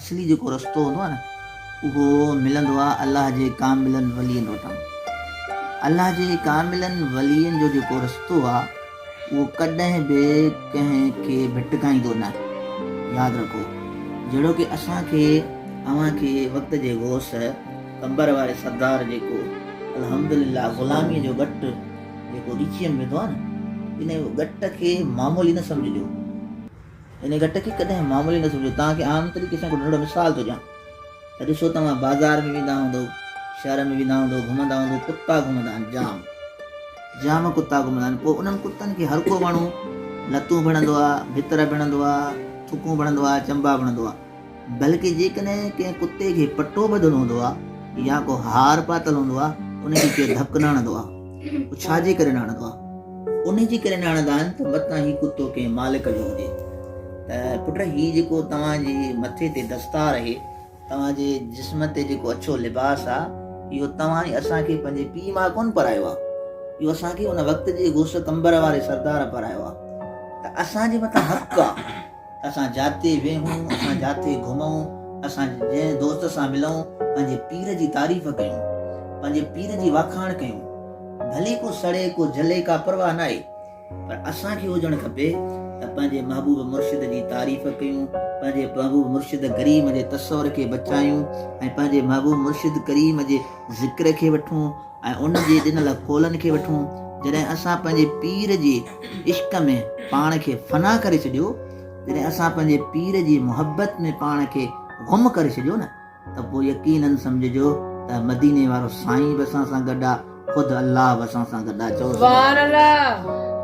असली जेको रस्तो हूंदो आहे न उहो मिलंदो आहे अलाह जे कामिलनि वलियनि वटां। अलाह जे कामिलनि वलियनि जो जेको रस्तो आहे उहो कॾहिं बि कंहिंखे भिटकाईंदो न। यादि रखो, जहिड़ो की असांखे अव्हांखे वक़्त जे गोस कंबर वारे सरदार जेको अल्हम्दुलिल्लाह ग़ुलामीअ जो घटि जेको रीचीअ में वेंदो आहे न, इन घटि खे मामूली न सम्झिजो। इन घटि खे कॾहिं मामूली न सम्झो। तव्हांखे आम तरीक़े सां हिकिड़ो नंढो मिसाल थो ॾियां त ॾिसो, तव्हां बाज़ार में वेंदा हूंदो, शहर में वेंदा हूंदो, घुमंदा हूंदो, कुता घुमंदा आहिनि, जाम कुता घुमंदा आहिनि। पोइ उन्हनि कुतनि खे हर को माण्हू लतूं भणंदो आहे, भितर भणंदो आहे, थुकूं भणंदो आहे, चंबा भणंदो आहे। बल्कि जेकॾहिं कंहिं कुते खे पटो ॿधलु हूंदो आहे या को हार पातल हूंदो आहे, उनखे केरु धकु न हणंदो आहे। उहो छाजे करे न हणंदो आहे? उन जे करे न हणंदा आहिनि त मतां ही कुतो कंहिं मालिक जो हुजे। त पुट, हीउ जेको तव्हांजे मथे ते दस्तार आहे, तव्हांजे जिस्म ते जेको अछो लिबास आहे, इहो तव्हां असांखे पंहिंजे पीउ मां कोन परायो आहे। इहो असांखे उन वक़्त जे गोस कंबर वारे सरदार परायो आहे। त असांजे मथां हक़ु आहे असां जाते वेहूं, असां जाते घुमूं, असां जंहिं दोस्त सां मिलूं, पंहिंजे पीर जी तारीफ़ कयूं, पंहिंजे पीर जी वाखाण कयूं। भले को सड़े को जले, का परवाह न आहे, पर असांखे हुजणु खपे त पंहिंजे महबूब मुर्शिद जी तारीफ़ कयूं, पंहिंजे महबूब मुर्शिद करीम जे तस्वर खे बचायूं ऐं पंहिंजे महबूब मुर्शिद करीम जे ज़िक्र खे वठूं ऐं उन जे ॾिनल खोलनि खे वठूं। जॾहिं असां पंहिंजे पीर जे इश्क में पाण खे फना करे छॾियो, जॾहिं असां पंहिंजे पीर जी मुहबत में पाण खे गुम करे छॾियो न, त पोइ यकीनन सम्झिजो त मदीने वारो साईं बि असां सां गॾु आहे, ख़ुदि अलाह बि असां सां गॾु आहे। चओ सुभाणे अल्लाह।